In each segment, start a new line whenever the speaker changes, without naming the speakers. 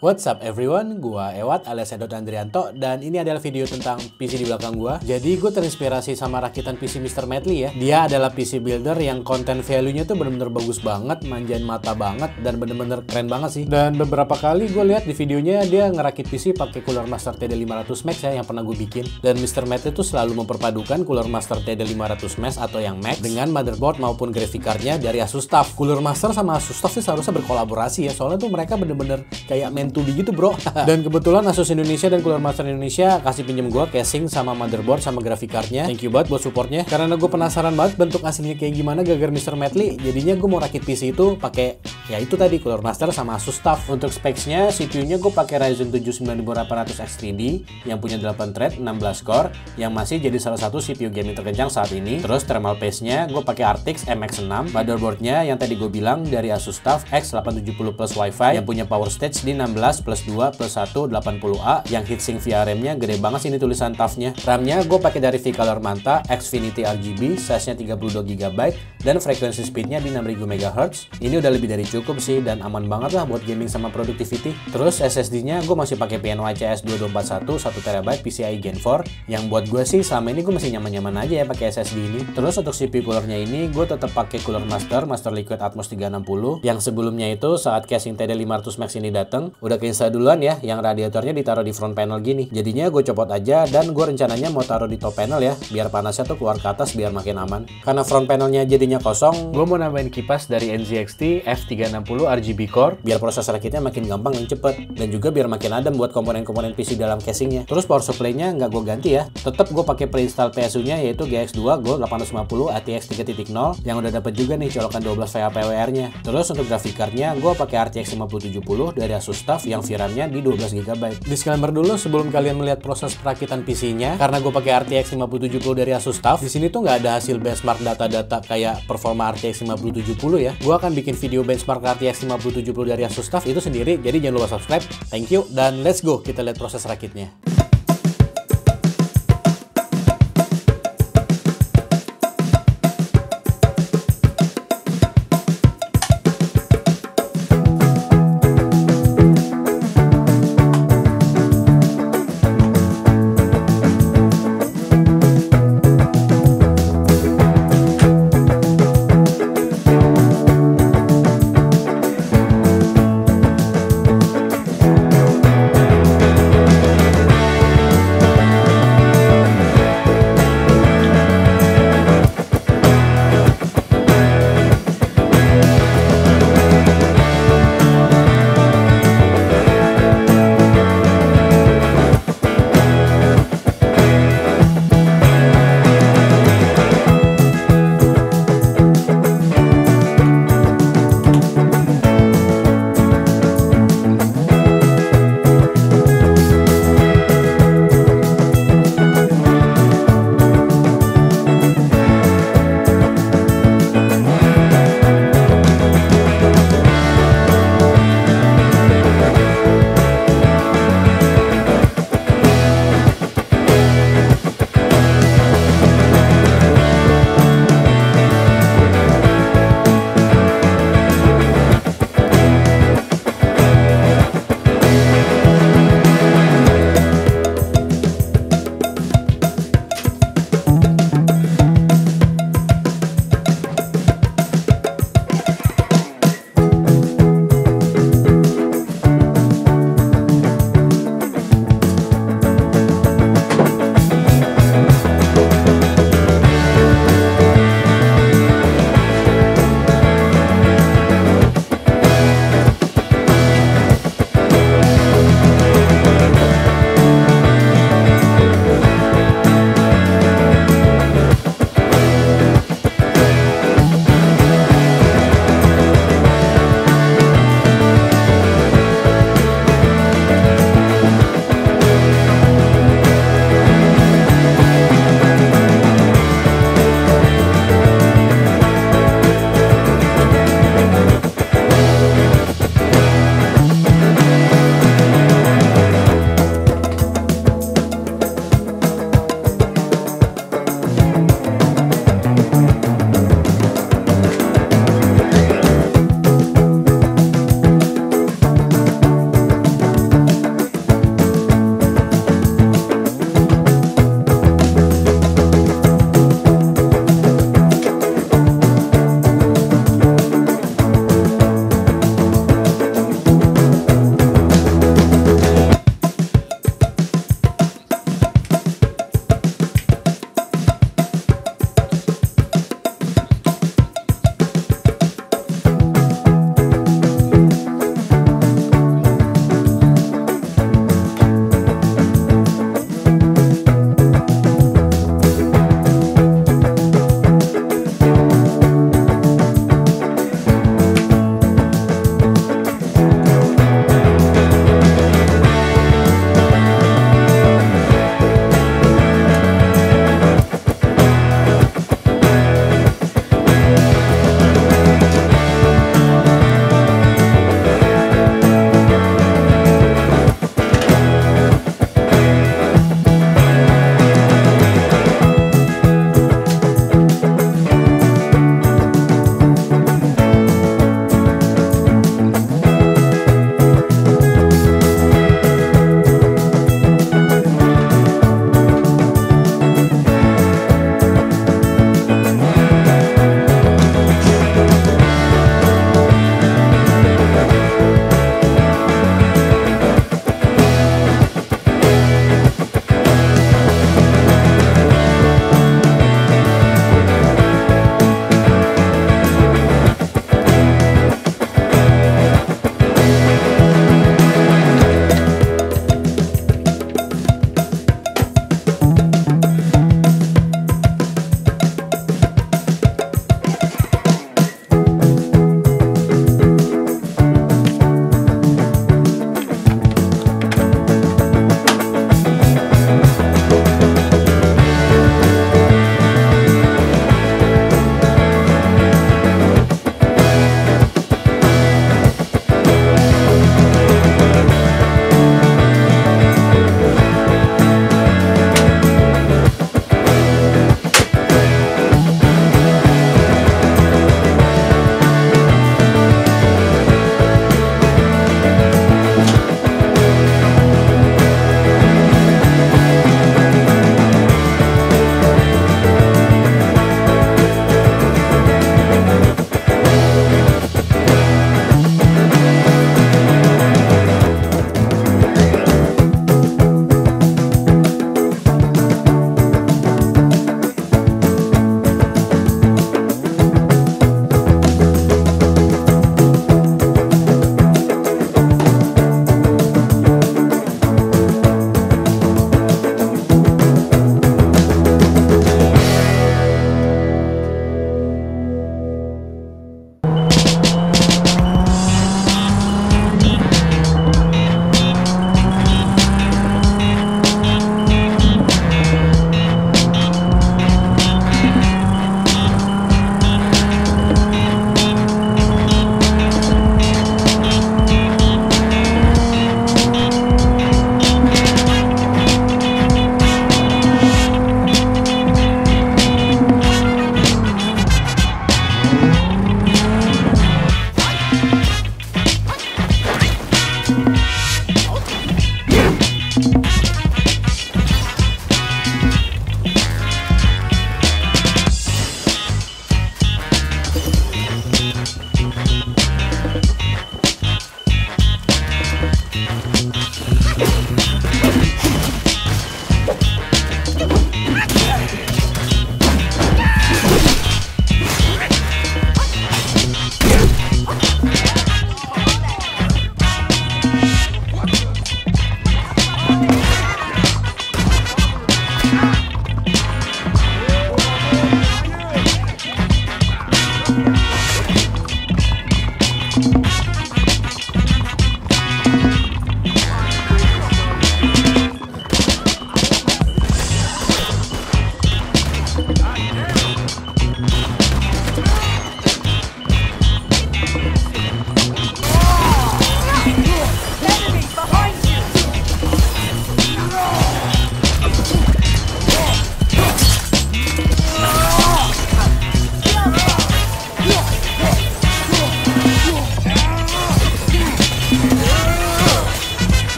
What's up everyone, gua Ewat alias Edot Andrianto dan ini adalah video tentang PC di belakang gua. Jadi gue terinspirasi sama rakitan PC Mr. Medley ya. Dia adalah PC builder yang konten value-nya tuh bener-bener bagus banget, manjain mata banget dan bener-bener keren banget sih. Dan beberapa kali gue lihat di videonya dia ngerakit PC pakai Cooler Master TD500 Max ya yang pernah gue bikin. Dan Mr. Medley tuh selalu memperpadukan Cooler Master TD500 Max atau yang Max dengan motherboard maupun graphic card-nya dari Asus TUF. Cooler Master sama Asus TUF sih seharusnya berkolaborasi ya, soalnya tuh mereka bener-bener kayak main to be gitu bro. Dan kebetulan Asus Indonesia dan Cooler Master Indonesia kasih pinjem gue casing sama motherboard sama graphic cardnya. Thank you banget buat supportnya, karena gue penasaran banget bentuk aslinya kayak gimana gagar Mr. Medley. Jadinya gue mau rakit PC itu pakai ya itu tadi Cooler Master sama Asus TUF. Untuk specs-nya, CPU-nya gue pakai Ryzen 7 9800 X3D yang punya 8 thread 16 core yang masih jadi salah satu CPU gaming terkencang saat ini. Terus thermal paste-nya gue pakai RTX MX6. Motherboard-nya yang tadi gue bilang dari Asus TUF X870 plus Wi-Fi yang punya power stage di 16 plus 2 plus 1 80A yang heatsink VRM-nya gede banget sih, ini tulisan TUF-nya. RAM-nya gue pakai dari V-Color Manta Xfinity RGB, size-nya 32GB dan frekuensi speed-nya di 6000 MHz. Ini udah lebih dari cukup sih dan aman banget lah buat gaming sama productivity. Terus SSD-nya gue masih pakai PNY-CS 2241 1TB PCIe Gen 4 yang buat gue sih selama ini gue masih nyaman-nyaman aja ya pakai SSD ini. Terus untuk CPU coolernya ini gue tetap pakai Cooler Master Liquid Atmos 360 yang sebelumnya itu saat casing TD500 Max ini datang udah keinstall duluan ya, yang radiatornya ditaruh di front panel gini. Jadinya gue copot aja dan gue rencananya mau taruh di top panel ya, biar panasnya tuh keluar ke atas biar makin aman. Karena front panelnya jadinya kosong, gue mau nambahin kipas dari NZXT F360 RGB Core biar proses rakitnya makin gampang dan cepet, dan juga biar makin adem buat komponen-komponen PC dalam casingnya. Terus power supply-nya nggak gue ganti ya, tetap gue pakai preinstall PSU-nya yaitu GX2 Gold 850 ATX 3.0 yang udah dapet juga nih colokan 12 VA PWR-nya. Terus untuk graphic card-nya gue pakai RTX 5070 dari Asus TUF yang VRAM-nya di 12GB. Disclaimer dulu sebelum kalian melihat proses perakitan PC-nya, karena gue pakai RTX 5070 dari Asus TUF. Di sini tuh nggak ada hasil benchmark data-data kayak performa RTX 5070 ya. Gue akan bikin video benchmark RTX 5070 dari Asus TUF itu sendiri, jadi jangan lupa subscribe. Thank you dan let's go kita lihat proses rakitnya.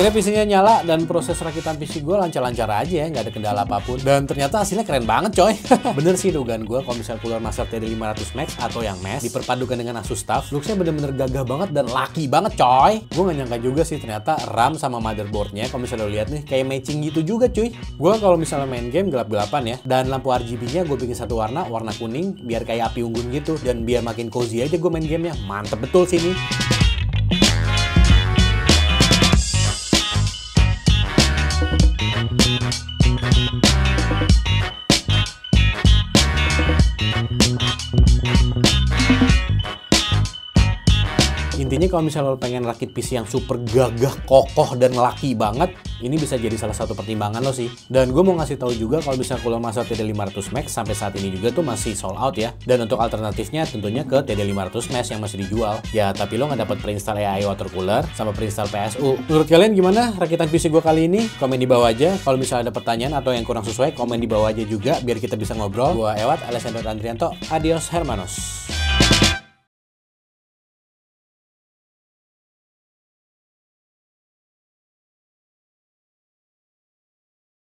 Akhirnya PC-nya nyala dan proses rakitan PC gue lancar-lancar aja ya, nggak ada kendala apapun. Dan ternyata hasilnya keren banget coy. Bener sih dugaan gue kalau misalnya Cooler Master TD500 Max atau yang Max diperpadukan dengan Asus TUF, looks-nya bener-bener gagah banget dan laki banget coy. Gue nggak nyangka juga sih ternyata RAM sama motherboardnya kalau misalnya lo lihat nih kayak matching gitu juga cuy. Gue kalau misalnya main game gelap-gelapan ya, dan lampu RGB-nya gue bikin satu warna kuning biar kayak api unggun gitu, dan biar makin cozy aja gue main gamenya. Mantep betul sih ini. Intinya kalau misalnya lo pengen rakit PC yang super gagah, kokoh, dan laki banget, ini bisa jadi salah satu pertimbangan lo sih. Dan gue mau ngasih tahu juga kalau misalnya Cooler Master TD500 Max sampai saat ini juga tuh masih sold out ya. Dan untuk alternatifnya tentunya ke TD500 Max yang masih dijual. Ya tapi lo nggak dapat preinstall AI water cooler sama preinstall PSU. Menurut kalian gimana rakitan PC gue kali ini? Komen di bawah aja. Kalau misalnya ada pertanyaan atau yang kurang sesuai, komen di bawah aja juga biar kita bisa ngobrol. Gue Ewat alias Andrianto. Adios hermanos.